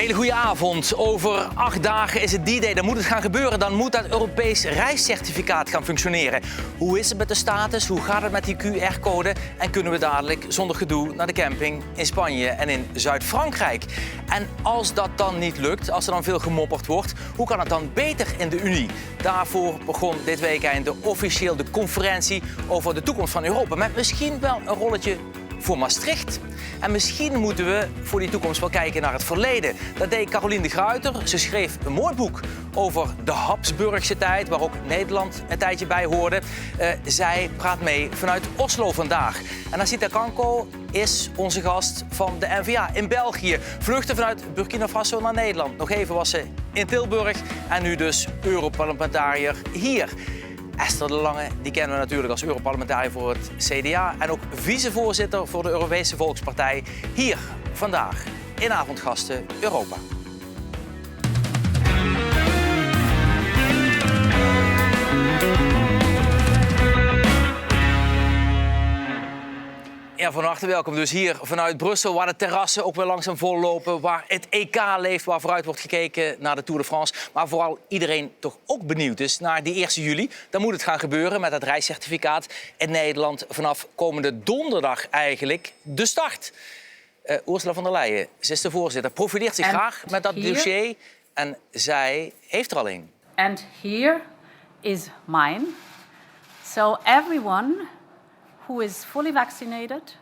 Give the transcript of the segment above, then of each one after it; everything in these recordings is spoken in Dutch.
hele goede avond. Over 8 dagen is het D-Day. Dan moet het gaan gebeuren. Dan moet dat Europees reiscertificaat gaan functioneren. Hoe is het met de status? Hoe gaat het met die QR-code? En kunnen we dadelijk zonder gedoe naar de camping in Spanje en in Zuid-Frankrijk? En als dat dan niet lukt, als er dan veel gemopperd wordt, hoe kan het dan beter in de Unie? Daarvoor begon dit weekend officieel de conferentie over de toekomst van Europa. Met misschien wel een rolletje voor Maastricht. En misschien moeten we voor die toekomst wel kijken naar het verleden. Dat deed Caroline de Gruyter. Ze schreef een mooi boek over de Habsburgse tijd, waar ook Nederland een tijdje bij hoorde. Zij praat mee vanuit Oslo vandaag. En Asita Kanko is onze gast van de N-VA in België. Vluchtte vanuit Burkina Faso naar Nederland. Nog even was ze in Tilburg en nu dus Europarlementariër hier. Esther de Lange, die kennen we natuurlijk als Europarlementariër voor het CDA en ook vicevoorzitter voor de Europese Volkspartij. Hier vandaag in Avondgasten Europa. Ja, van harte welkom dus hier vanuit Brussel, waar de terrassen ook weer langzaam vollopen, waar het EK leeft, waar vooruit wordt gekeken naar de Tour de France. Maar vooral iedereen toch ook benieuwd is naar die 1 juli. Dan moet het gaan gebeuren met het reiscertificaat in Nederland vanaf komende donderdag eigenlijk de start. Ursula von der Leyen, ze is de voorzitter, profileert zich graag met dat dossier en zij heeft er al een. And here is mine. So everyone who is fully vaccinated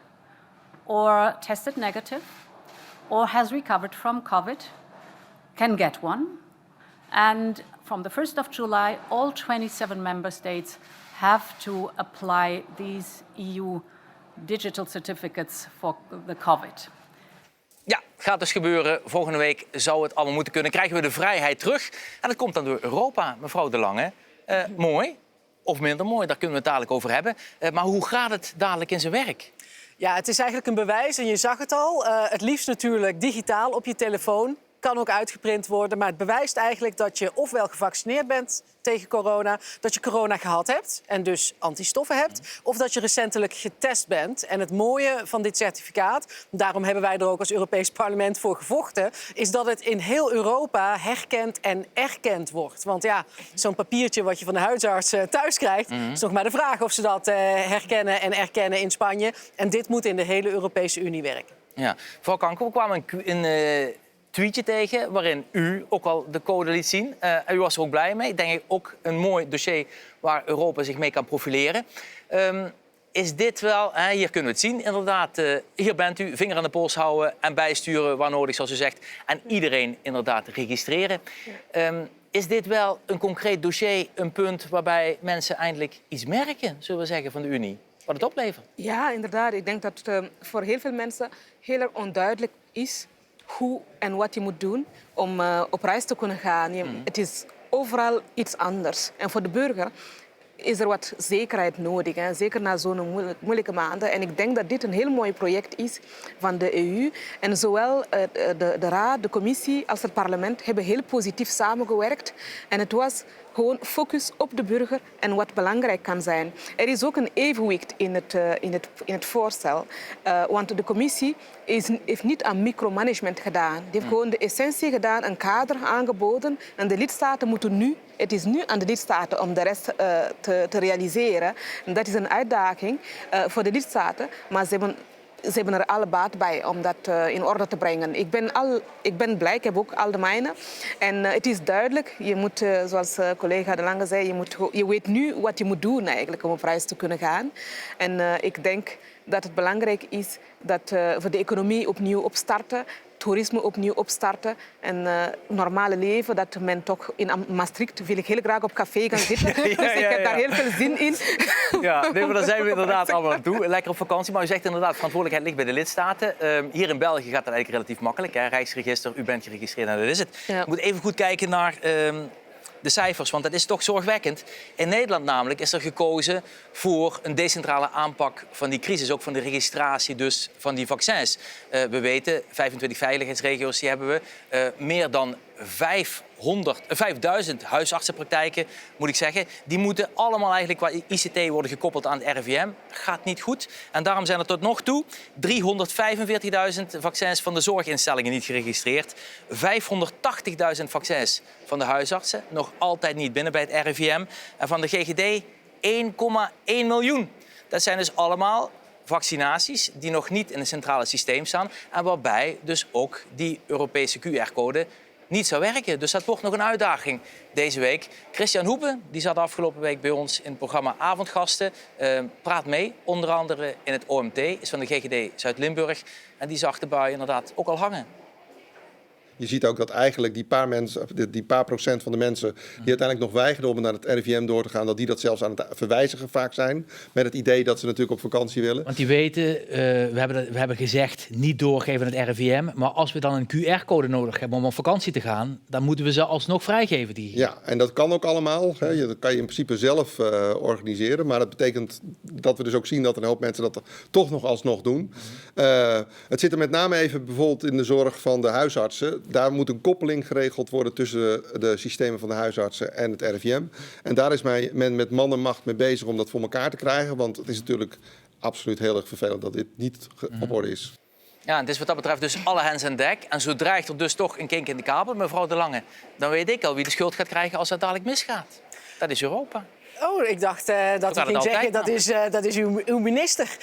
or tested negative or has recovered from COVID can get one. And from the 1st of July, all 27 member states have to apply these EU digital certificates for the COVID. Ja, gaat dus gebeuren. Volgende week zou het allemaal moeten kunnen. Krijgen we de vrijheid terug. En dat komt dan door Europa, mevrouw De Lange. Mooi. Of minder mooi, daar kunnen we het dadelijk over hebben. Maar hoe gaat het dadelijk in zijn werk? Ja, het is eigenlijk een bewijs en je zag het al. Het liefst natuurlijk digitaal op je telefoon. Kan ook uitgeprint worden, maar het bewijst eigenlijk dat je ofwel gevaccineerd bent tegen corona, dat je corona gehad hebt en dus antistoffen hebt, of dat je recentelijk getest bent. En het mooie van dit certificaat, daarom hebben wij er ook als Europees Parlement voor gevochten, is dat het in heel Europa herkend en erkend wordt. Want ja, zo'n papiertje wat je van de huisarts thuis krijgt, is nog maar de vraag of ze dat herkennen en erkennen in Spanje. En dit moet in de hele Europese Unie werken. Ja, mevrouw Kanko, we kwamen een tweetje tegen waarin u ook al de code liet zien. U was er ook blij mee. Denk ik ook een mooi dossier waar Europa zich mee kan profileren. Is dit wel, hier kunnen we het zien inderdaad, hier bent u, vinger aan de pols houden en bijsturen waar nodig, zoals u zegt. En iedereen inderdaad registreren. Is dit wel een concreet dossier, een punt waarbij mensen eindelijk iets merken, zullen we zeggen, van de Unie? Wat het oplevert? Ja, inderdaad. Ik denk dat het voor heel veel mensen heel erg onduidelijk is hoe en wat je moet doen om op reis te kunnen gaan. Het is overal iets anders. En voor de burger is er wat zekerheid nodig, hè? Zeker na zo'n moeilijke maanden. En ik denk dat dit een heel mooi project is van de EU. En zowel de Raad, de Commissie als het parlement hebben heel positief samengewerkt. En het was gewoon focus op de burger en wat belangrijk kan zijn. Er is ook een evenwicht in het voorstel. Want de Commissie heeft niet aan micromanagement gedaan. Die heeft gewoon de essentie gedaan, een kader aangeboden. En de lidstaten moeten nu, het is nu aan de lidstaten om de rest te realiseren. En dat is een uitdaging voor de lidstaten. Maar ze hebben er alle baat bij om dat in orde te brengen. Ik ben blij, ik heb ook al de mijne. En het is duidelijk, je moet, zoals collega De Lange zei, je weet nu wat je moet doen eigenlijk om op reis te kunnen gaan. En ik denk dat het belangrijk is dat we de economie opnieuw opstarten, toerisme opnieuw opstarten en normale leven, dat men toch in Maastricht wil ik heel graag op café gaan zitten. Dus ik heb daar heel veel zin in. Ja, nee, maar daar zijn we inderdaad allemaal aan toe. Lekker op vakantie, maar u zegt inderdaad, verantwoordelijkheid ligt bij de lidstaten. Hier in België gaat het eigenlijk relatief makkelijk. Hè? Reisregister, u bent geregistreerd en dat is het. Ja. Je moet even goed kijken naar de cijfers, want dat is toch zorgwekkend. In Nederland namelijk is er gekozen voor een decentrale aanpak van die crisis, ook van de registratie dus van die vaccins. We weten, 25 veiligheidsregio's die hebben we. Meer dan 5000 huisartsenpraktijken, moet ik zeggen. Die moeten allemaal eigenlijk qua ICT worden gekoppeld aan het RIVM. Gaat niet goed. En daarom zijn er tot nog toe 345.000 vaccins van de zorginstellingen niet geregistreerd. 580.000 vaccins van de huisartsen nog altijd niet binnen bij het RIVM. En van de GGD 1,1 miljoen. Dat zijn dus allemaal vaccinaties die nog niet in het centrale systeem staan en waarbij dus ook die Europese QR-code niet zou werken. Dus dat wordt nog een uitdaging deze week. Christian Hoepen, die zat afgelopen week bij ons in het programma Avondgasten. Praat mee, onder andere in het OMT, is van de GGD Zuid-Limburg. En die zag de bui inderdaad ook al hangen. Je ziet ook dat eigenlijk die paar procent van de mensen die uiteindelijk nog weigeren om naar het RIVM door te gaan, dat die dat zelfs aan het verwijzigen vaak zijn. Met het idee dat ze natuurlijk op vakantie willen. Want die weten, we hebben gezegd niet doorgeven aan het RIVM. Maar als we dan een QR-code nodig hebben om op vakantie te gaan, dan moeten we ze alsnog vrijgeven. Ja, en dat kan ook allemaal. Hè. Dat kan je in principe zelf organiseren. Maar dat betekent dat we dus ook zien dat een hoop mensen dat toch nog alsnog doen. Het zit er met name even bijvoorbeeld in de zorg van de huisartsen. Daar moet een koppeling geregeld worden tussen de systemen van de huisartsen en het RIVM. En daar is men met man en macht mee bezig om dat voor elkaar te krijgen. Want het is natuurlijk absoluut heel erg vervelend dat dit niet op orde is. Ja, het is wat dat betreft dus alle hens aan dek. En zo dreigt er dus toch een kink in de kabel, mevrouw De Lange. Dan weet ik al wie de schuld gaat krijgen als het dadelijk misgaat. Dat is Europa. Oh, ik dacht dat u ging zeggen, dat is uw minister.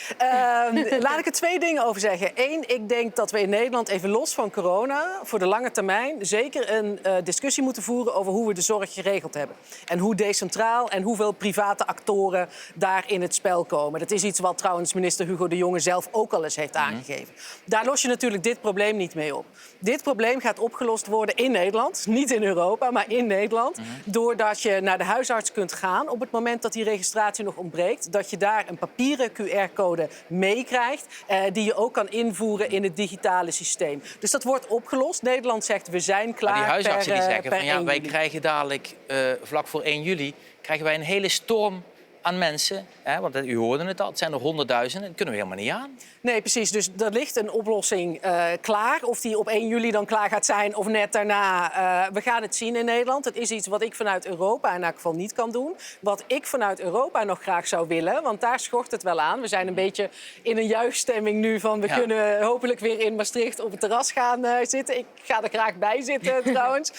Laat ik er 2 dingen over zeggen. 1, ik denk dat we in Nederland, even los van corona, voor de lange termijn zeker een discussie moeten voeren over hoe we de zorg geregeld hebben. En hoe decentraal en hoeveel private actoren daar in het spel komen. Dat is iets wat trouwens minister Hugo de Jonge zelf ook al eens heeft aangegeven. Daar los je natuurlijk dit probleem niet mee op. Dit probleem gaat opgelost worden in Nederland, niet in Europa, maar in Nederland. Doordat je naar de huisarts kunt gaan op het moment dat die registratie nog ontbreekt. Dat je daar een papieren QR-code meekrijgt die je ook kan invoeren in het digitale systeem. Dus dat wordt opgelost. Nederland zegt we zijn klaar. Maar die huisartsen die zeggen van ja, wij juli. krijgen dadelijk vlak voor 1 juli krijgen wij een hele storm aan mensen. Hè, want u hoorde het al, het zijn er 100.000. Dat kunnen we helemaal niet aan. Nee, precies. Dus er ligt een oplossing klaar. Of die op 1 juli dan klaar gaat zijn of net daarna. We gaan het zien in Nederland. Het is iets wat ik vanuit Europa in elk geval niet kan doen. Wat ik vanuit Europa nog graag zou willen, want daar schort het wel aan. We zijn een beetje in een juichstemming nu van we kunnen hopelijk weer in Maastricht op het terras gaan zitten. Ik ga er graag bij zitten trouwens.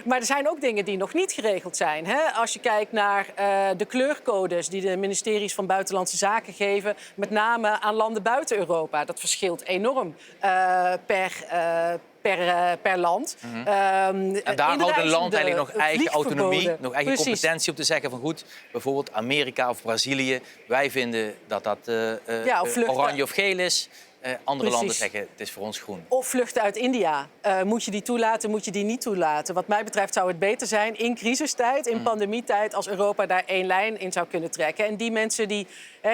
Maar er zijn ook dingen die nog niet geregeld zijn. Hè? Als je kijkt naar de kleurcodes die de ministeries van Buitenlandse Zaken geven, met name aan landen buiten Europa. Dat verschilt enorm per land. En daar houdt een land eigenlijk nog eigen autonomie, nog eigen Precies. competentie op te zeggen van goed, bijvoorbeeld Amerika of Brazilië, wij vinden dat oranje of geel is. Andere landen zeggen het is voor ons groen. Of vluchten uit India. Moet je die toelaten, moet je die niet toelaten? Wat mij betreft zou het beter zijn in crisistijd, in pandemietijd, als Europa daar 1 lijn in zou kunnen trekken. En die mensen die,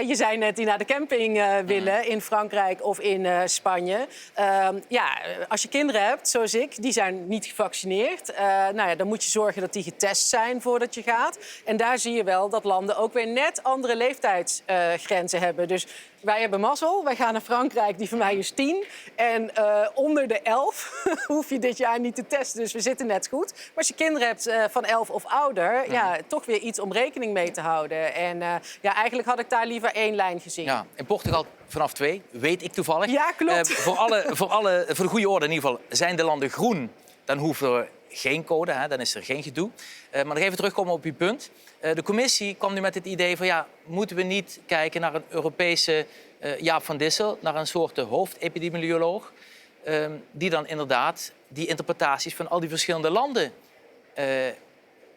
je zei net, die naar de camping willen in Frankrijk of in Spanje. Als je kinderen hebt, zoals ik, die zijn niet gevaccineerd. Dan moet je zorgen dat die getest zijn voordat je gaat. En daar zie je wel dat landen ook weer net andere leeftijdsgrenzen hebben. Dus wij hebben mazzel, wij gaan naar Frankrijk, die van mij is 10. En onder de 11 hoef je dit jaar niet te testen, dus we zitten net goed. Maar als je kinderen hebt van 11 of ouder, toch weer iets om rekening mee te houden. En eigenlijk had ik daar liever 1 lijn gezien. Ja, in Portugal vanaf 2, weet ik toevallig. Ja, klopt. Voor de goede orde in ieder geval, zijn de landen groen, dan hoeft er geen code, hè, dan is er geen gedoe. Maar nog even terugkomen op uw punt. De commissie kwam nu met het idee van moeten we niet kijken naar een Europese Jaap van Dissel, naar een soort hoofdepidemioloog, die dan inderdaad die interpretaties van al die verschillende landen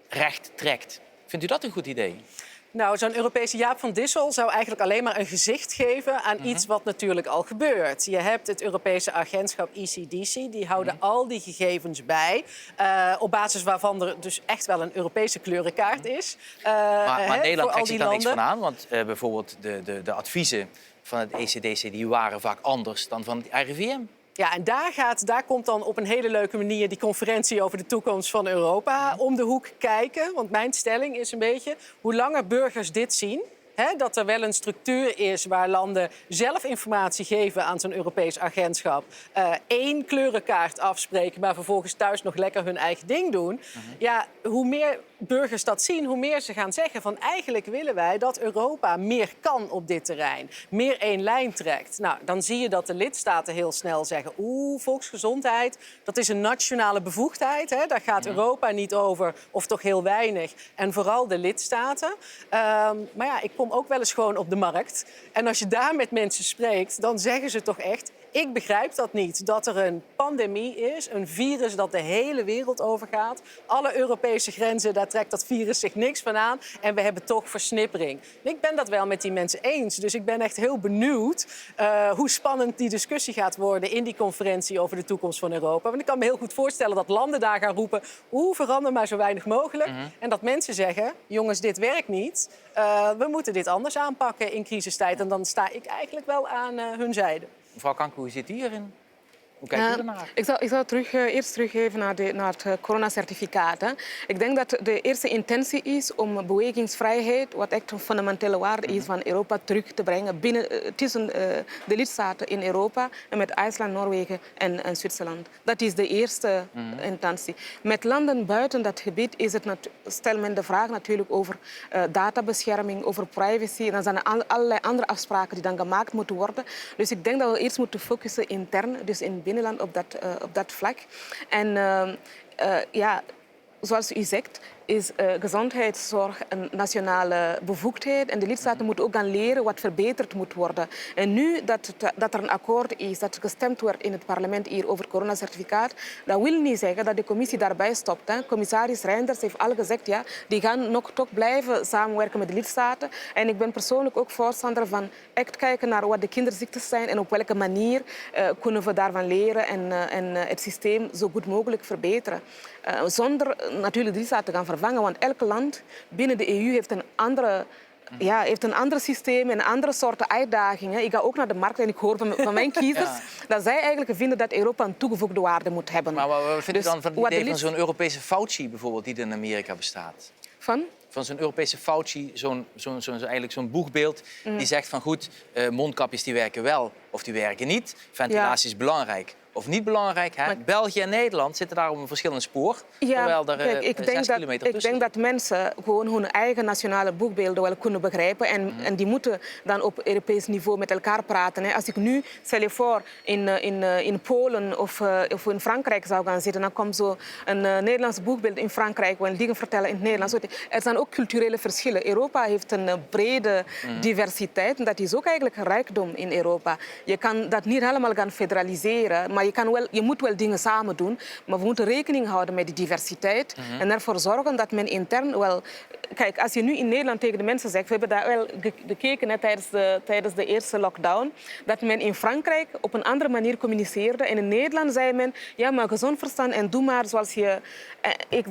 recht trekt. Vindt u dat een goed idee? Nou, zo'n Europese Jaap van Dissel zou eigenlijk alleen maar een gezicht geven aan iets wat natuurlijk al gebeurt. Je hebt het Europese agentschap ECDC, die houden al die gegevens bij. Op basis waarvan er dus echt wel een Europese kleurenkaart is. Maar Nederland trekt zich daar niks landen. van aan, want bijvoorbeeld de adviezen van het ECDC die waren vaak anders dan van het RIVM. Ja, en daar komt dan op een hele leuke manier die conferentie over de toekomst van Europa om de hoek kijken. Want mijn stelling is een beetje, hoe langer burgers dit zien, dat er wel een structuur is waar landen zelf informatie geven aan zo'n Europees agentschap. 1 kleurenkaart afspreken, maar vervolgens thuis nog lekker hun eigen ding doen. Ja, hoe meer burgers dat zien, hoe meer ze gaan zeggen van eigenlijk willen wij dat Europa meer kan op dit terrein. Meer één lijn trekt. Nou, dan zie je dat de lidstaten heel snel zeggen, volksgezondheid, dat is een nationale bevoegdheid. Hè? Daar gaat Europa niet over, of toch heel weinig. En vooral de lidstaten. Maar ja, ik kom ook wel eens gewoon op de markt. En als je daar met mensen spreekt, dan zeggen ze toch echt, ik begrijp dat niet. Dat er een pandemie is, een virus dat de hele wereld overgaat. Alle Europese grenzen, daar trekt dat virus zich niks van aan. En we hebben toch versnippering. En ik ben dat wel met die mensen eens. Dus ik ben echt heel benieuwd hoe spannend die discussie gaat worden in die conferentie over de toekomst van Europa. Want ik kan me heel goed voorstellen dat landen daar gaan roepen, verander maar zo weinig mogelijk. En dat mensen zeggen, jongens, dit werkt niet. We moeten dit anders aanpakken in crisistijd. En dan sta ik eigenlijk wel aan hun zijde. Mevrouw Kanker, hoe zit u hierin? Hoe kijkt u ernaar? Ik zou eerst teruggeven naar het coronacertificaat. Hè. Ik denk dat de eerste intentie is om bewegingsvrijheid, wat echt een fundamentele waarde is van Europa, terug te brengen tussen de lidstaten in Europa en met IJsland, Noorwegen en Zwitserland. Dat is de eerste intentie. Met landen buiten dat gebied stelt men de vraag natuurlijk over databescherming, over privacy. En dan zijn er allerlei andere afspraken die dan gemaakt moeten worden. Dus ik denk dat we eerst moeten focussen intern, dus in binnenland op dat vlak. En zoals u zegt, is gezondheidszorg een nationale bevoegdheid. En de lidstaten moeten ook gaan leren wat verbeterd moet worden. En nu dat er een akkoord is, dat gestemd wordt in het parlement hier over het coronacertificaat, dat wil niet zeggen dat de commissie daarbij stopt. Hè. Commissaris Reinders heeft al gezegd, ja, die gaan nog toch blijven samenwerken met de lidstaten. En ik ben persoonlijk ook voorstander van echt kijken naar wat de kinderziektes zijn en op welke manier kunnen we daarvan leren en het systeem zo goed mogelijk verbeteren. Zonder natuurlijk de lidstaten gaan vervangen, want elk land binnen de EU heeft een ander systeem en andere soorten uitdagingen. Ik ga ook naar de markt en ik hoor van mijn kiezers dat zij eigenlijk vinden dat Europa een toegevoegde waarde moet hebben. Maar wat vindt u dan van het idee van zo'n Europese Fauci bijvoorbeeld, die er in Amerika bestaat? Van zo'n Europese Fauci, zo'n boegbeeld die zegt van goed, mondkapjes die werken wel of die werken niet. Ventilatie is belangrijk of niet belangrijk. Hè? België en Nederland zitten daar op een verschillend spoor. Terwijl er ik 6 kilometer tussen. Ik denk dat mensen gewoon hun eigen nationale boekbeelden wel kunnen begrijpen. En die moeten dan op Europees niveau met elkaar praten. Hè. Als ik nu, stel je voor, in Polen of in Frankrijk zou gaan zitten, dan komt zo een Nederlands boekbeeld in Frankrijk wel dingen vertellen in het Nederlands. Er zijn ook culturele verschillen. Europa heeft een brede diversiteit. En dat is ook eigenlijk een rijkdom in Europa. Je kan dat niet helemaal gaan federaliseren, maar je moet wel dingen samen doen. Maar we moeten rekening houden met die diversiteit. En ervoor zorgen dat men intern wel... Kijk, als je nu in Nederland tegen de mensen zegt... We hebben daar wel gekeken tijdens de eerste lockdown... dat men in Frankrijk op een andere manier communiceerde. En in Nederland zei men... Ja, maar gezond verstand en doe maar zoals je...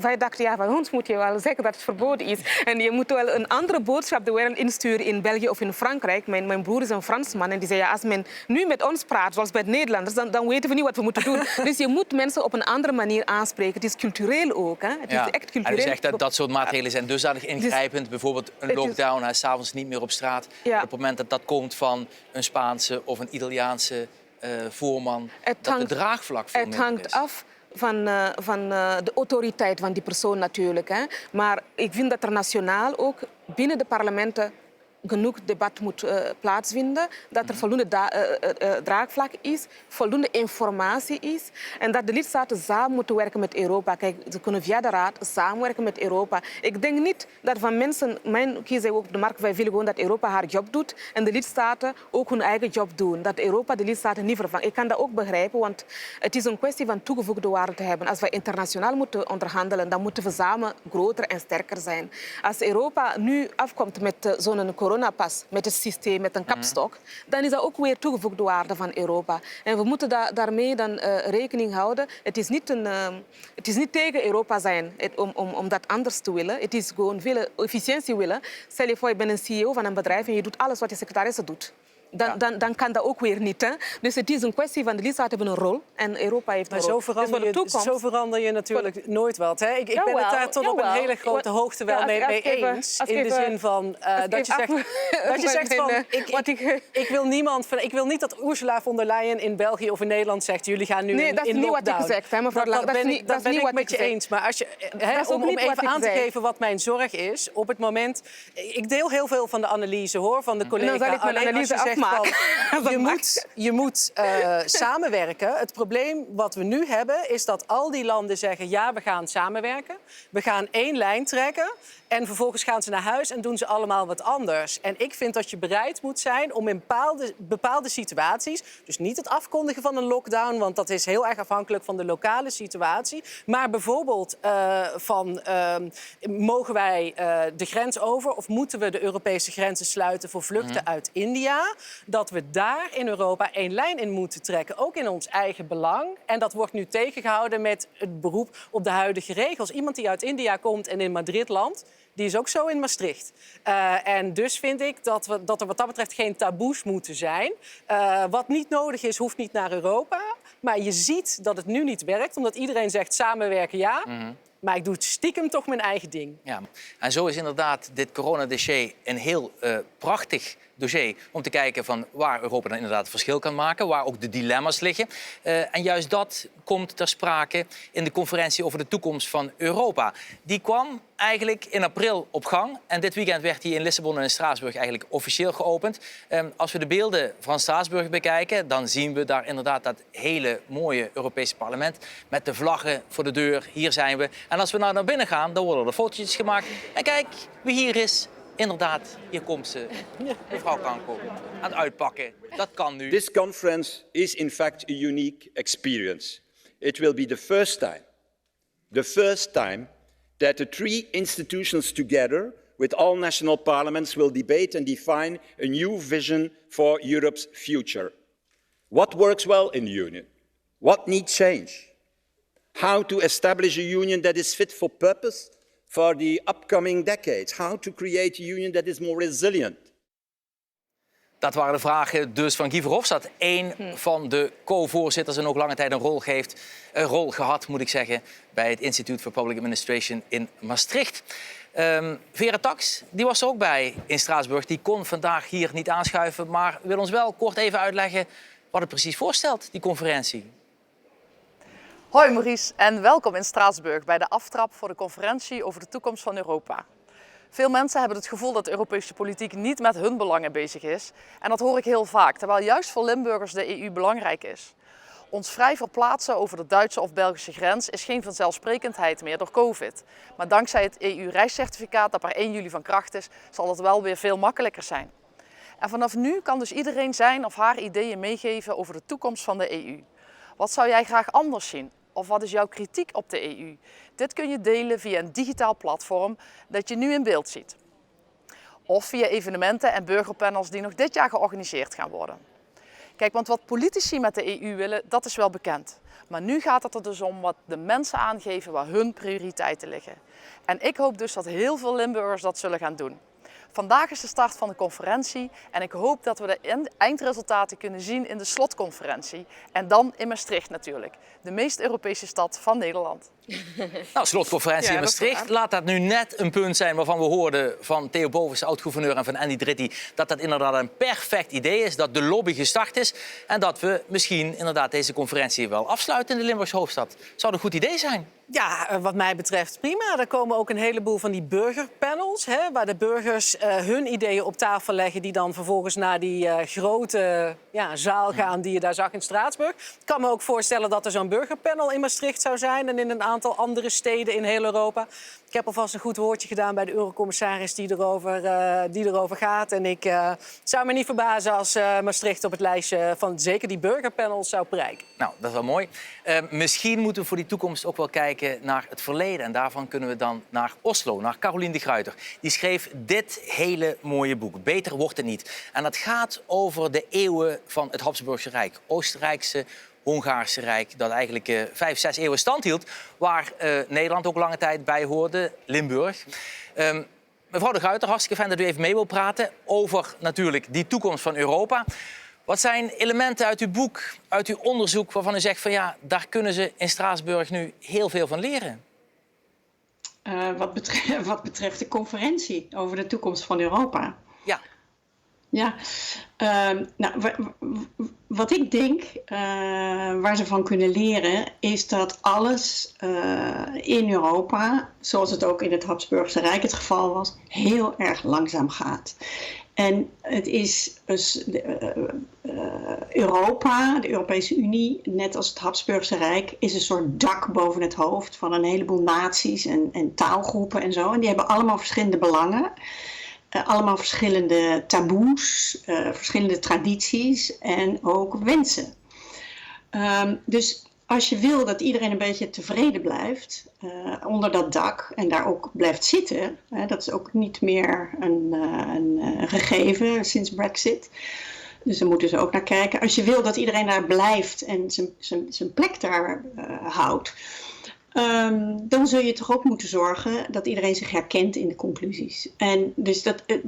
Wij dachten, ja, van ons moet je wel zeggen dat het verboden is. En je moet wel een andere boodschap de wereld insturen in België of in Frankrijk. Mijn broer is een Fransman en die zei... Ja, als men nu met ons praat, zoals bij de Nederlanders... dan weten we niet wat we moeten doen. Dus je moet mensen op een andere manier aanspreken. Het is cultureel ook. Hè? Het is echt cultureel. En u zegt dat soort maatregelen zijn dusdanig ingrijpend. Bijvoorbeeld een lockdown, 's avonds niet meer op straat. Op het moment dat dat komt van een Spaanse of een Italiaanse voorman... dat het draagvlak veel minder is. Het hangt af van de autoriteit van die persoon natuurlijk. Hè? Maar ik vind dat er nationaal ook binnen de parlementen genoeg debat moet plaatsvinden, dat er voldoende draagvlak is, voldoende informatie is en dat de lidstaten samen moeten werken met Europa. Kijk, ze kunnen via de Raad samenwerken met Europa. Ik denk niet dat van mensen, mijn kiezer ook op de markt, wij willen gewoon dat Europa haar job doet en de lidstaten ook hun eigen job doen. Dat Europa de lidstaten niet vervangt. Ik kan dat ook begrijpen, want het is een kwestie van toegevoegde waarde te hebben. Als wij internationaal moeten onderhandelen, dan moeten we samen groter en sterker zijn. Als Europa nu afkomt met zo'n coronapas, met het systeem, met een kapstok, dan is dat ook weer toegevoegde waarde van Europa. En we moeten daarmee dan rekening houden. Het is niet tegen Europa zijn om dat anders te willen. Het is gewoon veel efficiëntie willen. Stel je voor, je bent een CEO van een bedrijf en je doet alles wat je secretaresse doet. dan kan dat ook weer niet. Hè? Dus het is een kwestie van de lidstaten hebben een rol en Europa heeft een Maar rol. zo verander je natuurlijk nooit wat. Hè? Ik ben het daar tot op een hele grote hoogte wel mee eens. In de zin van dat je zegt van... Ik wil niet dat Ursula von der Leyen in België of in Nederland zegt... jullie gaan nu in lockdown. Nee, dat is niet wat ik gezegd heb, mevrouw Lang. Dat ben ik met je eens. Maar als je, om even aan te geven wat mijn zorg is... op het moment... Ik deel heel veel van de analyse, hoor, van de collega. Dan zal ik mijn analyse afmaken. Je moet samenwerken. Het probleem wat we nu hebben is dat al die landen zeggen... ja, we gaan samenwerken. We gaan één lijn trekken. En vervolgens gaan ze naar huis en doen ze allemaal wat anders. En ik vind dat je bereid moet zijn om in bepaalde situaties... dus niet het afkondigen van een lockdown... want dat is heel erg afhankelijk van de lokale situatie... maar bijvoorbeeld mogen wij de grens over... of moeten we de Europese grenzen sluiten voor vluchten uit India... dat we daar in Europa één lijn in moeten trekken, ook in ons eigen belang. En dat wordt nu tegengehouden met het beroep op de huidige regels. Iemand die uit India komt en in Madrid landt... die is ook zo in Maastricht. En dus vind ik dat er wat dat betreft geen taboes moeten zijn. Wat niet nodig is, hoeft niet naar Europa. Maar je ziet dat het nu niet werkt, omdat iedereen zegt samenwerken ja. Maar ik doe stiekem toch mijn eigen ding. Ja. En zo is inderdaad dit coronadossier een heel prachtig dossier... om te kijken van waar Europa dan inderdaad het verschil kan maken... waar ook de dilemma's liggen. En juist dat komt ter sprake in de conferentie over de toekomst van Europa. Die kwam eigenlijk in april op gang. En dit weekend werd die in Lissabon en in Straatsburg eigenlijk officieel geopend. Als we de beelden van Straatsburg bekijken... dan zien we daar inderdaad dat hele mooie Europese parlement... met de vlaggen voor de deur. Hier zijn we. En als we nou naar binnen gaan, dan worden er fotootjes gemaakt. En kijk wie hier is. Inderdaad, hier komt ze. Mevrouw Kanko, aan het uitpakken. Dat kan nu. This conference is in fact a unique experience. It will be the first time that the three institutions together with all national parliaments will debate and define a new vision for Europe's future. What works well in the Union? What needs change? How to establish a union that is fit for purpose for the upcoming decades. How to create a union that is more resilient. Dat waren de vragen dus van Guy Verhofstadt. Één van de co-voorzitters en ook lange tijd een rol gehad, moet ik zeggen, bij het Institute for Public Administration in Maastricht. Vera Tax, die was er ook bij in Straatsburg. Die kon vandaag hier niet aanschuiven, maar wil ons wel kort even uitleggen wat het precies voorstelt, die conferentie. Hoi Maurice en welkom in Straatsburg bij de aftrap voor de conferentie over de toekomst van Europa. Veel mensen hebben het gevoel dat de Europese politiek niet met hun belangen bezig is. En dat hoor ik heel vaak, terwijl juist voor Limburgers de EU belangrijk is. Ons vrij verplaatsen over de Duitse of Belgische grens is geen vanzelfsprekendheid meer door COVID. Maar dankzij het EU-reiscertificaat dat per 1 juli van kracht is, zal dat wel weer veel makkelijker zijn. En vanaf nu kan dus iedereen zijn of haar ideeën meegeven over de toekomst van de EU. Wat zou jij graag anders zien? Of wat is jouw kritiek op de EU? Dit kun je delen via een digitaal platform dat je nu in beeld ziet. Of via evenementen en burgerpanels die nog dit jaar georganiseerd gaan worden. Kijk, want wat politici met de EU willen, dat is wel bekend. Maar nu gaat het er dus om wat de mensen aangeven waar hun prioriteiten liggen. En ik hoop dus dat heel veel Limburgers dat zullen gaan doen. Vandaag is de start van de conferentie en ik hoop dat we de eindresultaten kunnen zien in de slotconferentie. En dan in Maastricht natuurlijk, de meest Europese stad van Nederland. Nou, slotconferentie in Maastricht. Laat dat nu net een punt zijn waarvan we hoorden van Theo Bovens, oud-gouverneur, en van Andy Dritti, dat dat inderdaad een perfect idee is, dat de lobby gestart is en dat we misschien inderdaad deze conferentie wel afsluiten in de Limburgse hoofdstad. Zou een goed idee zijn? Ja, wat mij betreft prima. Er komen ook een heleboel van die burgerpanels, waar de burgers hun ideeën op tafel leggen, die dan vervolgens naar die grote zaal gaan die je daar zag in Straatsburg. Ik kan me ook voorstellen dat er zo'n burgerpanel in Maastricht zou zijn en in een aantal andere steden in heel Europa. Ik heb alvast een goed woordje gedaan bij de eurocommissaris die erover gaat. En ik zou me niet verbazen als Maastricht op het lijstje van zeker die burgerpanels zou prijken. Nou, dat is wel mooi. Misschien moeten we voor die toekomst ook wel kijken naar het verleden. En daarvan kunnen we dan naar Oslo, naar Caroline de Gruyter. Die schreef dit hele mooie boek, Beter wordt het niet. En dat gaat over de eeuwen van het Habsburgse Rijk. Oostenrijkse, Hongaarse Rijk, dat eigenlijk 5, 6 eeuwen stand hield. Waar Nederland ook lange tijd bij hoorde, Limburg. Mevrouw de Guiter, hartstikke fijn dat u even mee wilt praten over natuurlijk die toekomst van Europa. Wat zijn elementen uit uw boek, uit uw onderzoek, waarvan u zegt van ja, daar kunnen ze in Straatsburg nu heel veel van leren? Wat betreft de conferentie over de toekomst van Europa. Ja. Ja, wat ik denk, waar ze van kunnen leren, is dat alles in Europa, zoals het ook in het Habsburgse Rijk het geval was, heel erg langzaam gaat. En het is dus Europa, de Europese Unie, net als het Habsburgse Rijk, is een soort dak boven het hoofd van een heleboel naties en taalgroepen en zo. En die hebben allemaal verschillende belangen. Allemaal verschillende taboes, verschillende tradities en ook wensen. Dus als je wil dat iedereen een beetje tevreden blijft onder dat dak en daar ook blijft zitten, dat is ook niet meer een gegeven sinds Brexit. Dus daar moeten ze ook naar kijken. Als je wil dat iedereen daar blijft en zijn plek daar houdt, dan zul je toch ook moeten zorgen dat iedereen zich herkent in de conclusies. En dus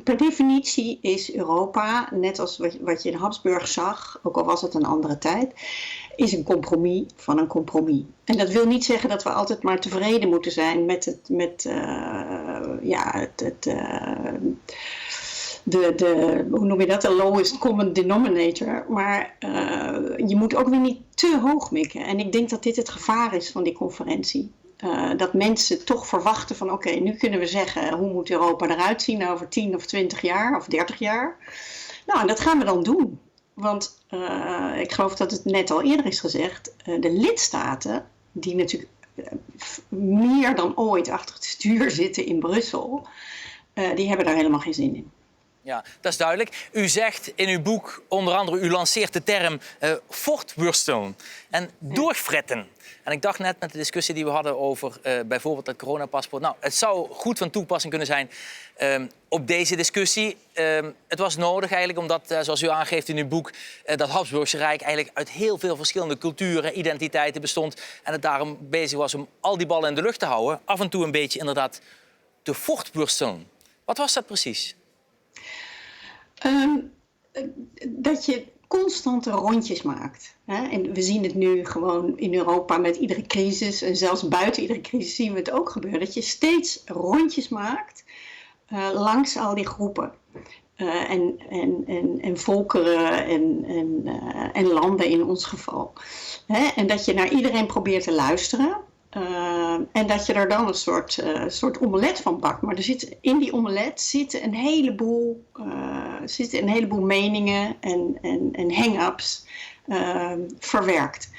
per definitie is Europa, net als wat je in Habsburg zag, ook al was het een andere tijd, is een compromis van een compromis. En dat wil niet zeggen dat we altijd maar tevreden moeten zijn met hoe noem je dat, de lowest common denominator. Maar je moet ook weer niet te hoog mikken. En ik denk dat dit het gevaar is van die conferentie. Dat mensen toch verwachten van oké, nu kunnen we zeggen hoe moet Europa eruit zien over 10 of 20 jaar of 30 jaar. Nou, en dat gaan we dan doen. Want ik geloof dat het net al eerder is gezegd, de lidstaten die natuurlijk meer dan ooit achter het stuur zitten in Brussel, die hebben daar helemaal geen zin in. Ja, dat is duidelijk. U zegt in uw boek, onder andere, u lanceert de term voortworstelen en doorfretten. En ik dacht net met de discussie die we hadden over bijvoorbeeld het coronapaspoort. Nou, het zou goed van toepassing kunnen zijn op deze discussie. Het was nodig eigenlijk omdat, zoals u aangeeft in uw boek, dat Habsburgse Rijk eigenlijk uit heel veel verschillende culturen, identiteiten bestond. En het daarom bezig was om al die ballen in de lucht te houden. Af en toe een beetje inderdaad te voortworstelen. Wat was dat precies? Dat je constante rondjes maakt. Hè? En we zien het nu gewoon in Europa met iedere crisis. En zelfs buiten iedere crisis zien we het ook gebeuren. Dat je steeds rondjes maakt langs al die groepen. En volkeren en landen in ons geval. Hè? En dat je naar iedereen probeert te luisteren. En dat je er dan een soort omelet van bakt. Maar in die omelet zitten een heleboel meningen en hang-ups verwerkt.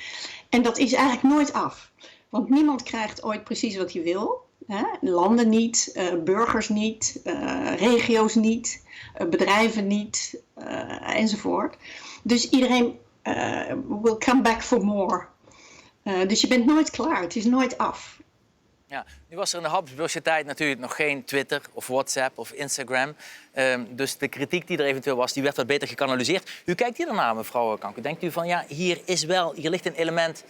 En dat is eigenlijk nooit af. Want niemand krijgt ooit precies wat hij wil. Hè? Landen niet, burgers niet, regio's niet, bedrijven niet, enzovoort. Dus iedereen will come back for more. Dus je bent nooit klaar, het is nooit af. Ja, nu was er in de Habsburgse tijd natuurlijk nog geen Twitter of WhatsApp of Instagram. Dus de kritiek die er eventueel was, die werd wat beter gekanaliseerd. U kijkt hier daarna, mevrouw Kanker. Denkt u van ja, hier ligt een element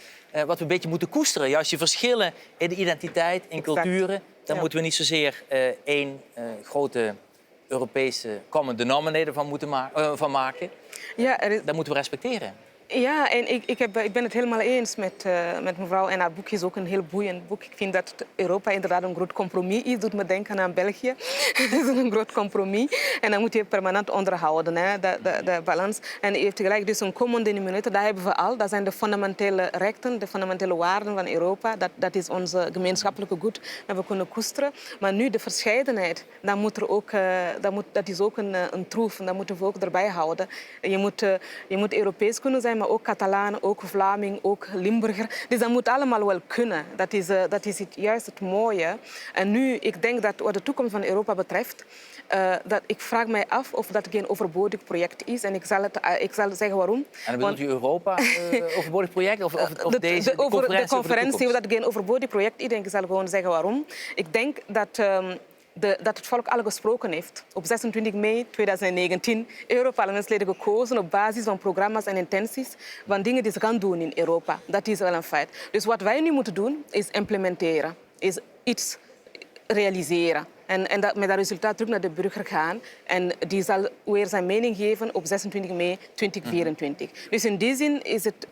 wat we een beetje moeten koesteren. Juist die verschillen in de identiteit, in culturen. Daar moeten we niet zozeer één grote Europese common denominator van maken. Ja, dat moeten we respecteren. Ja, en ik ben het helemaal eens met mevrouw. En haar boek is ook een heel boeiend boek. Ik vind dat Europa inderdaad een groot compromis is. Doet me denken aan België. Het is een groot compromis. En dan moet je permanent onderhouden, hè, de balans. En u heeft gelijk, dus een common denominator, dat hebben we al. Dat zijn de fundamentele rechten, de fundamentele waarden van Europa. Dat is onze gemeenschappelijke goed dat we kunnen koesteren. Maar nu de verscheidenheid, dat is ook een troef. Dat moeten we ook erbij houden. Je moet Europees kunnen zijn, maar ook Catalaan, ook Vlaming, ook Limburger. Dus dat moet allemaal wel kunnen. Dat is juist het mooie. En nu, ik denk dat wat de toekomst van Europa betreft, ik vraag mij af of dat geen overbodig project is. En ik zal zeggen waarom. En dan bedoelt u Europa overbodig project? Of deze conferentie, of dat geen overbodig project is. Ik zal gewoon zeggen waarom. Ik denk dat het volk al gesproken heeft. Op 26 mei 2019 Europarlementsleden gekozen op basis van programma's en intenties van dingen die ze gaan doen in Europa. Dat is wel een feit. Dus wat wij nu moeten doen is implementeren, is iets realiseren. En met dat resultaat terug naar de burger gaan. En die zal weer zijn mening geven op 26 mei 2024. Dus in die zin is het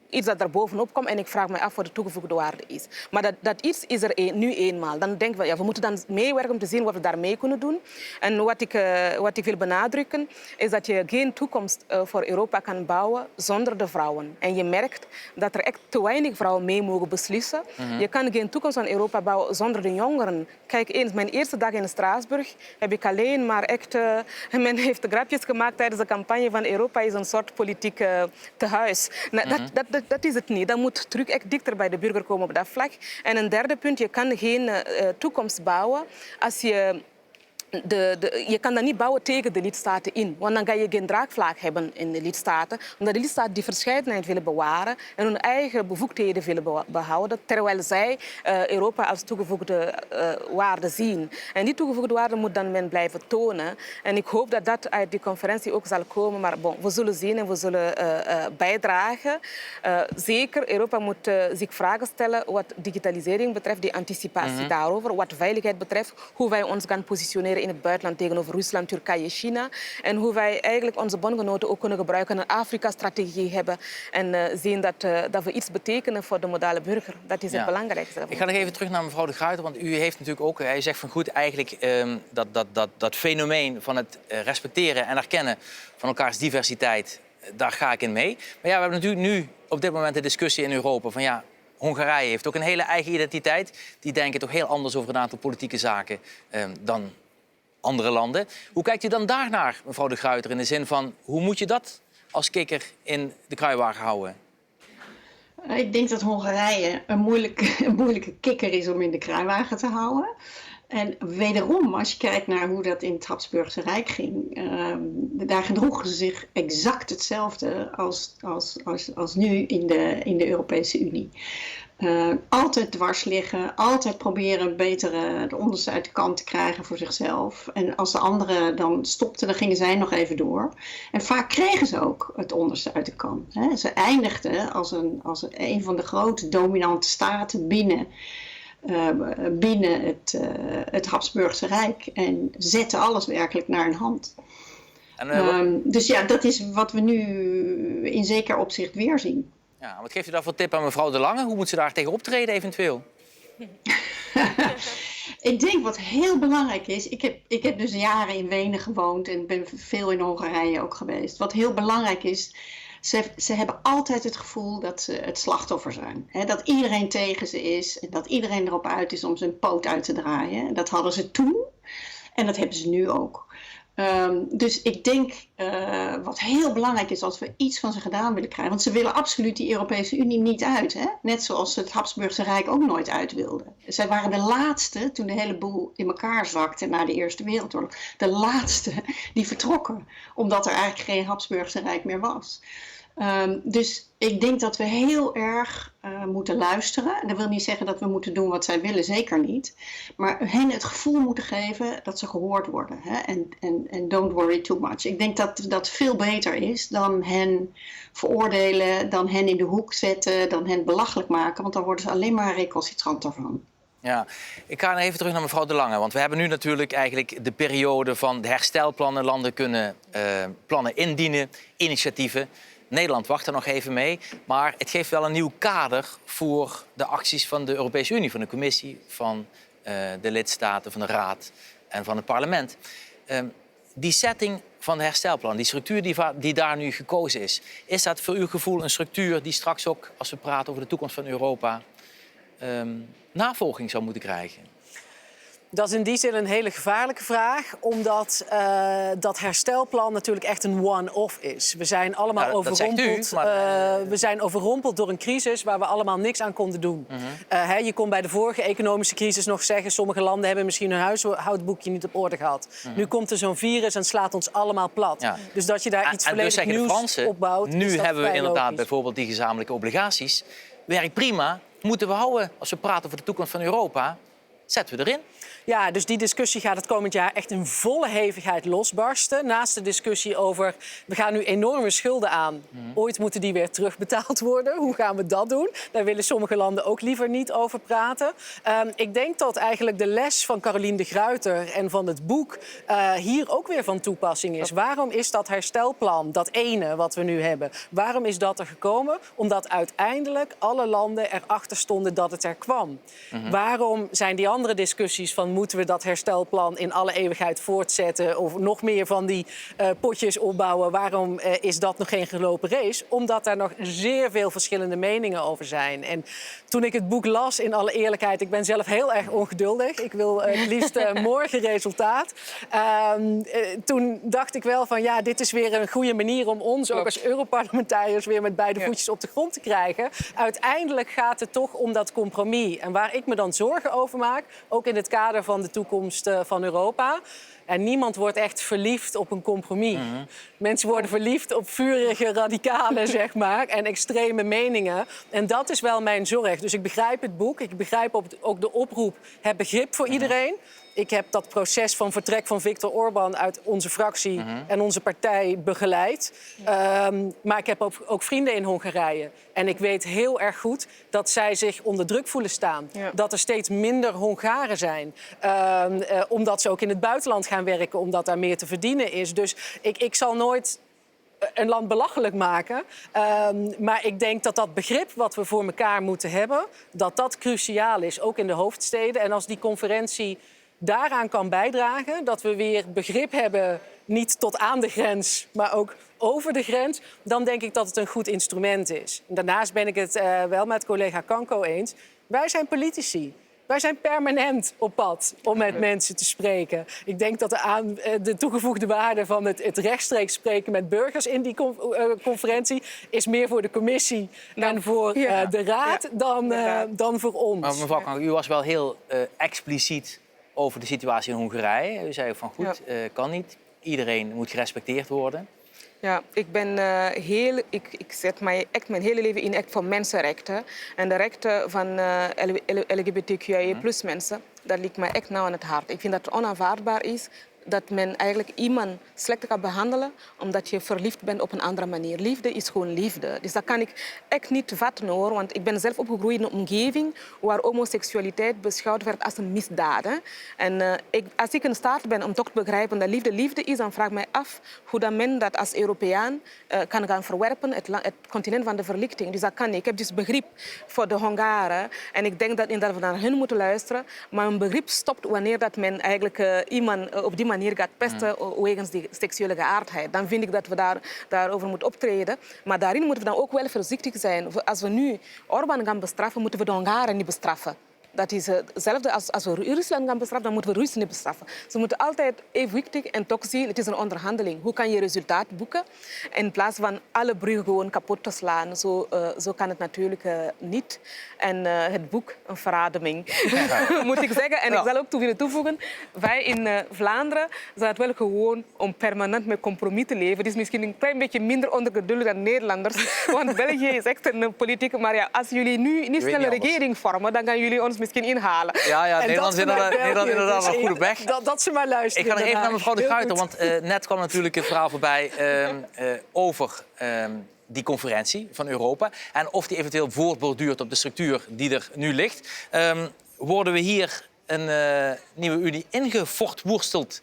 iets dat er bovenop komt en ik vraag me af wat de toegevoegde waarde is. Maar dat iets is er nu eenmaal. Dan denken we, ja, we moeten dan meewerken om te zien wat we daarmee kunnen doen. En wat ik wil benadrukken is dat je geen toekomst voor Europa kan bouwen zonder de vrouwen. En je merkt dat er echt te weinig vrouwen mee mogen beslissen. Je kan geen toekomst van Europa bouwen zonder de jongeren. Kijk eens, mijn eerste dag in Straatsburg heb ik alleen maar echt... men heeft grapjes gemaakt tijdens de campagne van Europa is een soort politiek tehuis. Dat is het niet. Dat moet terug echt dichter bij de burger komen op dat vlak. En een derde punt, je kan geen toekomst bouwen als je... je kan dat niet bouwen tegen de lidstaten in. Want dan ga je geen draagvlak hebben in de lidstaten. Omdat de lidstaten die verscheidenheid willen bewaren en hun eigen bevoegdheden willen behouden. Terwijl zij Europa als toegevoegde waarde zien. En die toegevoegde waarde moet dan men blijven tonen. En ik hoop dat dat uit die conferentie ook zal komen. Maar bon, we zullen zien en we zullen bijdragen. Zeker, Europa moet zich vragen stellen wat digitalisering betreft, die anticipatie daarover. Wat veiligheid betreft, hoe wij ons gaan positioneren in het buitenland tegenover Rusland, Turkije, China. En hoe wij eigenlijk onze bondgenoten ook kunnen gebruiken, een Afrika-strategie hebben en zien dat we iets betekenen voor de modale burger. Dat is het belangrijkste. Ik ga nog even terug naar mevrouw De Gruyter, want u heeft natuurlijk ook, hij zegt van goed, eigenlijk dat fenomeen van het respecteren en erkennen van elkaars diversiteit, daar ga ik in mee. Maar ja, we hebben natuurlijk nu op dit moment de discussie in Europa van ja, Hongarije heeft ook een hele eigen identiteit. Die denken toch heel anders over een aantal politieke zaken dan andere landen. Hoe kijkt u dan daarnaar, mevrouw De Gruyter, in de zin van hoe moet je dat als kikker in de kruiwagen houden? Ik denk dat Hongarije een moeilijke kikker is om in de kruiwagen te houden. En wederom, als je kijkt naar hoe dat in het Habsburgse Rijk ging, daar gedroegen ze zich exact hetzelfde als nu in de Europese Unie. Altijd dwars liggen, altijd proberen beter de onderste uit de kan te krijgen voor zichzelf. En als de anderen dan stopten, dan gingen zij nog even door. En vaak kregen ze ook het onderste uit de kan. Ze eindigden als een van de grote dominante staten binnen het Habsburgse Rijk en zetten alles werkelijk naar hun hand. Dus ja, dat is wat we nu in zeker opzicht weer zien. Ja, wat geeft u daar voor tip aan mevrouw De Lange? Hoe moet ze daar tegen optreden eventueel? Ik denk wat heel belangrijk is... Ik heb dus jaren in Wenen gewoond en ben veel in Hongarije ook geweest. Wat heel belangrijk is... Ze hebben altijd het gevoel dat ze het slachtoffer zijn. Dat iedereen tegen ze is en dat iedereen erop uit is om zijn poot uit te draaien. Dat hadden ze toen en dat hebben ze nu ook. Dus ik denk wat heel belangrijk is als we iets van ze gedaan willen krijgen. Want ze willen absoluut die Europese Unie niet uit. Hè? Net zoals ze het Habsburgse Rijk ook nooit uit wilden. Zij waren de laatste, toen de hele boel in elkaar zakte na de Eerste Wereldoorlog. De laatste die vertrokken. Omdat er eigenlijk geen Habsburgse Rijk meer was. Dus ik denk dat we heel erg moeten luisteren. Dat wil niet zeggen dat we moeten doen wat zij willen, zeker niet. Maar hen het gevoel moeten geven dat ze gehoord worden. Hè? En don't worry too much. Ik denk dat dat veel beter is dan hen veroordelen, dan hen in de hoek zetten, dan hen belachelijk maken. Want dan worden ze alleen maar recalcitranter van. Ja, ik ga even terug naar mevrouw De Lange. Want we hebben nu natuurlijk eigenlijk de periode van de herstelplannen. Landen kunnen plannen indienen, initiatieven. Nederland wacht er nog even mee. Maar het geeft wel een nieuw kader voor de acties van de Europese Unie, van de Commissie, van de lidstaten, van de Raad en van het parlement. Die setting van de herstelplan, die structuur die daar nu gekozen is dat voor uw gevoel een structuur die straks ook, als we praten over de toekomst van Europa, navolging zou moeten krijgen? Dat is in die zin een hele gevaarlijke vraag, omdat dat herstelplan natuurlijk echt een one-off is. We zijn allemaal overrompeld. We zijn overrompeld door een crisis waar we allemaal niks aan konden doen. Je kon bij de vorige economische crisis nog zeggen, sommige landen hebben misschien hun huishoudboekje niet op orde gehad. Nu komt er zo'n virus en slaat ons allemaal plat. Ja. Dus dat je daar iets volledig nieuws opbouwt. Nu hebben we inderdaad logisch. Bijvoorbeeld die gezamenlijke obligaties. Werkt prima, moeten we houden als we praten over de toekomst van Europa. Zetten we erin? Ja, dus die discussie gaat het komend jaar echt in volle hevigheid losbarsten. Naast de discussie over, we gaan nu enorme schulden aan. Ooit moeten die weer terugbetaald worden. Hoe gaan we dat doen? Daar willen sommige landen ook liever niet over praten. Ik denk dat eigenlijk de les van Caroline de Gruyter en van het boek hier ook weer van toepassing is. Waarom is dat herstelplan, dat ene wat we nu hebben, waarom is dat er gekomen? Omdat uiteindelijk alle landen erachter stonden dat het er kwam. Waarom zijn die andere discussies van moeten we dat herstelplan in alle eeuwigheid voortzetten of nog meer van die potjes opbouwen? Waarom is dat nog geen gelopen race? Omdat daar nog zeer veel verschillende meningen over zijn. En toen ik het boek las, in alle eerlijkheid, ik ben zelf heel erg ongeduldig. Ik wil het liefst morgen resultaat. Toen dacht ik wel van ja, dit is weer een goede manier om ons ook als Europarlementariërs weer met beide voetjes op de grond te krijgen. Uiteindelijk gaat het toch om dat compromis. En waar ik me dan zorgen over maak, ook in het kader van de toekomst van Europa. En niemand wordt echt verliefd op een compromis. Mensen worden verliefd op vurige radicalen, zeg maar, en extreme meningen. En dat is wel mijn zorg. Dus ik begrijp het boek, ik begrijp ook de oproep, heb begrip voor iedereen. Ik heb dat proces van vertrek van Viktor Orbán uit onze fractie en onze partij begeleid. Maar ik heb ook vrienden in Hongarije. En ik weet heel erg goed dat zij zich onder druk voelen staan. Ja. Dat er steeds minder Hongaren zijn. Omdat ze ook in het buitenland gaan werken, omdat daar meer te verdienen is. Dus ik zal nooit een land belachelijk maken. Maar ik denk dat dat begrip wat we voor elkaar moeten hebben, dat cruciaal is, ook in de hoofdsteden. En als die conferentie daaraan kan bijdragen, dat we weer begrip hebben, niet tot aan de grens, maar ook over de grens, dan denk ik dat het een goed instrument is. Daarnaast ben ik het wel met collega Kanko eens. Wij zijn politici. Wij zijn permanent op pad om met mensen te spreken. Ik denk dat de toegevoegde waarde van het rechtstreeks spreken met burgers in die conferentie is meer voor de commissie en voor de raad dan voor ons. Maar mevrouw Kanko, u was wel heel expliciet over de situatie in Hongarije. U zei van goed, kan niet. Iedereen moet gerespecteerd worden. Ja, ik ben ik zet mij echt mijn hele leven in echt voor mensenrechten. En de rechten van LGBTQIA+ mensen, dat ligt mij echt nauw aan het hart. Ik vind dat het onaanvaardbaar is dat men eigenlijk iemand slecht kan behandelen omdat je verliefd bent op een andere manier. Liefde is gewoon liefde. Dus dat kan ik echt niet vatten hoor. Want ik ben zelf opgegroeid in een omgeving waar homoseksualiteit beschouwd werd als een misdaad. Hè. En als ik in staat ben om toch te begrijpen dat liefde liefde is, dan vraag ik mij af hoe dat men dat als Europeaan kan gaan verwerpen, het continent van de verlichting. Dus dat kan niet. Ik heb dus begrip voor de Hongaren. En ik denk dat we naar hen moeten luisteren. Maar een begrip stopt wanneer dat men eigenlijk iemand op die manier gaat pesten wegens die seksuele geaardheid. Dan vind ik dat we daarover moeten optreden. Maar daarin moeten we dan ook wel voorzichtig zijn. Als we nu Orbán gaan bestraffen, moeten we de Hongaren niet bestraffen. Dat is hetzelfde als we Rusland gaan bestraffen, dan moeten we Russen niet bestraffen. Ze moeten altijd evenwichtig en toch zien, het is een onderhandeling. Hoe kan je resultaat boeken? In plaats van alle bruggen gewoon kapot te slaan. Zo kan het natuurlijk niet. En het boek, een verademing, moet ik zeggen. En ik zal ook willen toevoegen, wij in Vlaanderen zijn het wel gewoon om permanent met compromis te leven. Het is misschien een klein beetje minder ondergeduldig dan Nederlanders. Want België is echt een politieke... Maar ja, als jullie nu niet snel een regering vormen, dan gaan jullie ons misschien inhalen. Ja, Nederland is inderdaad wel goed op weg. Dat ze maar luisteren. Ik ga nog even naar mevrouw de Gruyter, want net kwam natuurlijk het verhaal voorbij over die conferentie van Europa. En of die eventueel voortborduurt op de structuur die er nu ligt. Worden we hier een nieuwe Unie ingevortworsteld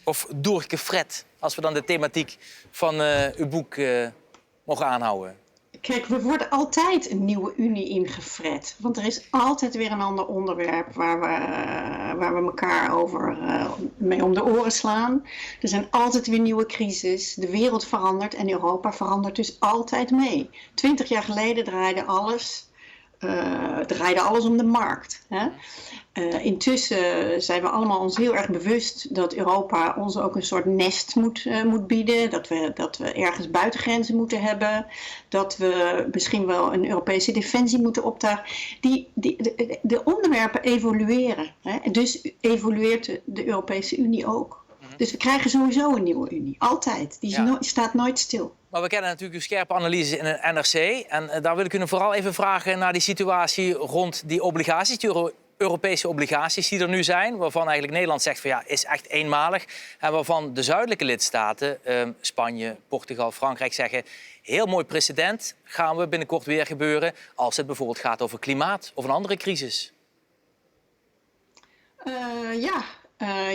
of doorgefret, als we dan de thematiek van uw boek mogen aanhouden? Kijk, we worden altijd een nieuwe Unie ingefret. Want er is altijd weer een ander onderwerp waar we elkaar mee om de oren slaan. Er zijn altijd weer nieuwe crises. De wereld verandert en Europa verandert dus altijd mee. 20 jaar geleden draaide alles om de markt. Hè? Intussen zijn we allemaal ons heel erg bewust dat Europa ons ook een soort nest moet bieden. Dat we ergens buitengrenzen moeten hebben. Dat we misschien wel een Europese defensie moeten optuigen. De onderwerpen evolueren. Hè? En dus evolueert de Europese Unie ook. Dus we krijgen sowieso een nieuwe Unie. Altijd. Die staat nooit stil. Maar we kennen natuurlijk uw scherpe analyses in het NRC. En daar wil ik u vooral even vragen naar die situatie rond die obligaties die Europese obligaties die er nu zijn, waarvan eigenlijk Nederland zegt van ja, is echt eenmalig. En waarvan de zuidelijke lidstaten, Spanje, Portugal, Frankrijk zeggen, heel mooi precedent, gaan we binnenkort weer gebeuren als het bijvoorbeeld gaat over klimaat of een andere crisis.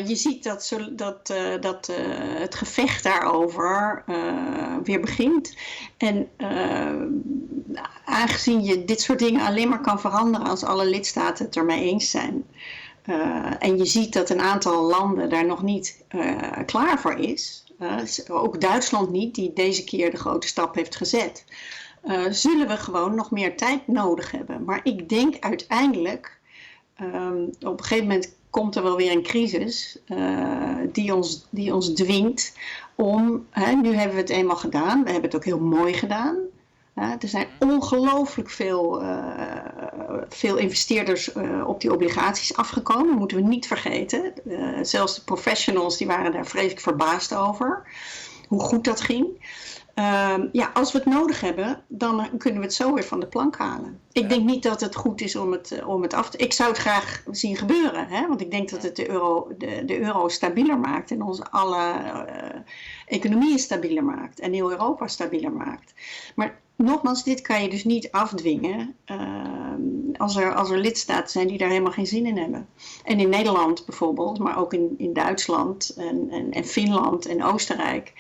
Je ziet dat het gevecht daarover weer begint. En aangezien je dit soort dingen alleen maar kan veranderen als alle lidstaten het ermee eens zijn. En je ziet dat een aantal landen daar nog niet klaar voor is. Ook Duitsland niet, die deze keer de grote stap heeft gezet. Zullen we gewoon nog meer tijd nodig hebben. Maar ik denk uiteindelijk, op een gegeven moment komt er wel weer een crisis die ons dwingt om, nu hebben we het eenmaal gedaan, we hebben het ook heel mooi gedaan. Er zijn ongelooflijk veel investeerders op die obligaties afgekomen, moeten we niet vergeten. Zelfs de professionals die waren daar vreselijk verbaasd over, hoe goed dat ging. Als we het nodig hebben, dan kunnen we het zo weer van de plank halen. Ik denk niet dat het goed is om het af te... Ik zou het graag zien gebeuren, hè? Want ik denk dat het de euro stabieler maakt en onze alle economieën stabieler maakt en heel Europa stabieler maakt. Maar nogmaals, dit kan je dus niet afdwingen als er lidstaten zijn die daar helemaal geen zin in hebben. En in Nederland bijvoorbeeld, maar ook in Duitsland en Finland en Oostenrijk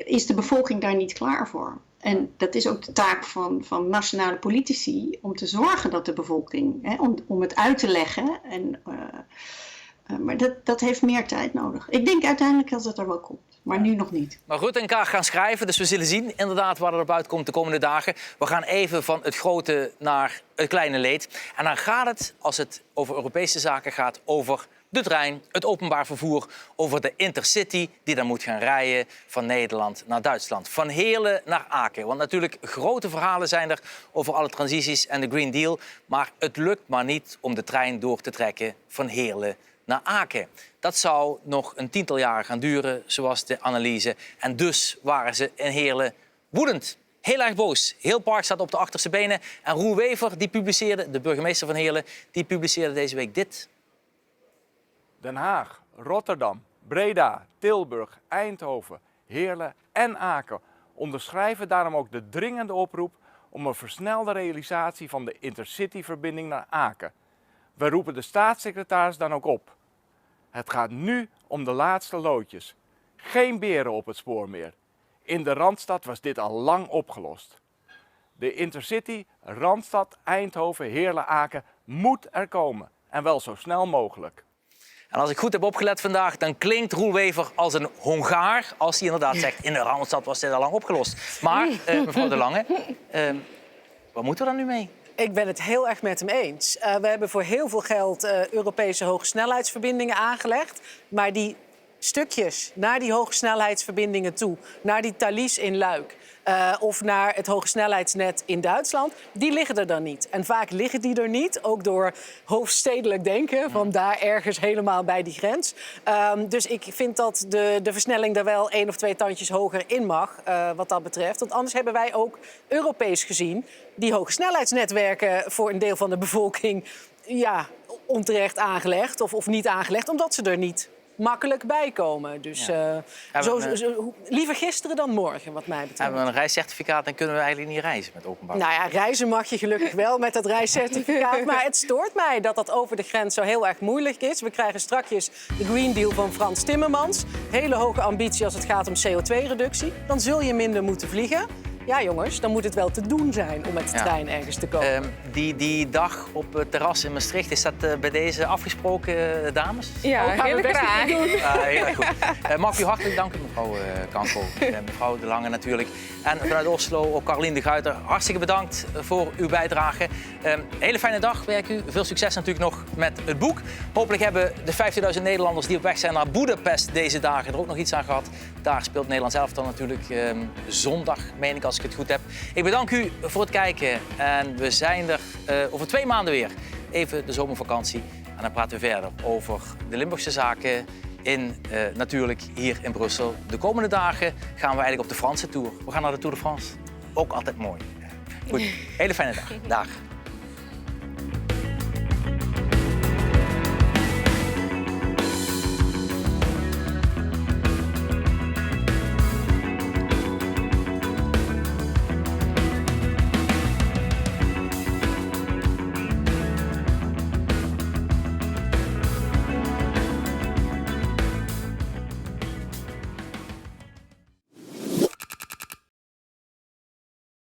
is de bevolking daar niet klaar voor. En dat is ook de taak van nationale politici om te zorgen dat de bevolking, om het uit te leggen. Maar dat heeft meer tijd nodig. Ik denk uiteindelijk dat het er wel komt, maar nu nog niet. Maar Rutte en Kaag gaan schrijven, dus we zullen zien inderdaad waar er op uitkomt de komende dagen. We gaan even van het grote naar het kleine leed. En dan gaat het, als het over Europese zaken gaat, over de trein, het openbaar vervoer, over de Intercity die dan moet gaan rijden van Nederland naar Duitsland. Van Heerlen naar Aken. Want natuurlijk grote verhalen zijn er over alle transities en de Green Deal. Maar het lukt maar niet om de trein door te trekken van Heerlen naar Aken. Dat zou nog een 10-tal jaren gaan duren, zoals de analyse. En dus waren ze in Heerlen woedend. Heel erg boos. Heel Park staat op de achterste benen. En Roel Wever, de burgemeester van Heerlen, die publiceerde deze week dit. Den Haag, Rotterdam, Breda, Tilburg, Eindhoven, Heerlen en Aken onderschrijven daarom ook de dringende oproep om een versnelde realisatie van de Intercity-verbinding naar Aken. We roepen de staatssecretaris dan ook op. Het gaat nu om de laatste loodjes. Geen beren op het spoor meer. In de Randstad was dit al lang opgelost. De Intercity, Randstad, Eindhoven, Heerlen, Aken moet er komen. En wel zo snel mogelijk. En als ik goed heb opgelet vandaag, dan klinkt Roel Wever als een Hongaar. Als hij inderdaad zegt, in de Randstad was dit al lang opgelost. Maar, mevrouw De Lange, wat moeten we dan nu mee? Ik ben het heel erg met hem eens. We hebben voor heel veel geld Europese hogesnelheidsverbindingen aangelegd. Maar die stukjes naar die hogesnelheidsverbindingen toe, naar die Thalys in Luik of naar het hogesnelheidsnet in Duitsland, die liggen er dan niet. En vaak liggen die er niet, ook door hoofdstedelijk denken, van daar ergens helemaal bij die grens. Dus ik vind dat de versnelling er wel 1 of 2 tandjes hoger in mag, wat dat betreft. Want anders hebben wij ook Europees gezien die hogesnelheidsnetwerken voor een deel van de bevolking onterecht aangelegd of niet aangelegd, omdat ze er niet makkelijk bijkomen. Dus liever gisteren dan morgen, wat mij betreft. Hebben we een reiscertificaat, dan kunnen we eigenlijk niet reizen met openbaar vervoer. Nou ja, reizen mag je gelukkig wel met dat reiscertificaat. Maar het stoort mij dat over de grens zo heel erg moeilijk is. We krijgen strakjes de Green Deal van Frans Timmermans. Hele hoge ambitie als het gaat om CO2-reductie. Dan zul je minder moeten vliegen. Ja, jongens, dan moet het wel te doen zijn om met de trein ergens te komen. Die dag op het terras in Maastricht, is dat bij deze afgesproken, dames? Ja, heel graag. Heel erg goed. Mag ik u hartelijk danken, mevrouw Kanko. Mevrouw De Lange natuurlijk. En vanuit Oslo ook Carolien de Guiter. Hartstikke bedankt voor uw bijdrage. Hele fijne dag, werk u. Veel succes natuurlijk nog met het boek. Hopelijk hebben de 15.000 Nederlanders die op weg zijn naar Boedapest deze dagen er ook nog iets aan gehad. Daar speelt Nederland zelf dan natuurlijk zondag, meen ik, als ik het goed heb. Ik bedank u voor het kijken en we zijn er over 2 maanden weer. Even de zomervakantie en dan praten we verder over de Limburgse zaken natuurlijk hier in Brussel. De komende dagen gaan we eigenlijk op de Franse Tour. We gaan naar de Tour de France. Ook altijd mooi. Goed, hele fijne dag. Dag.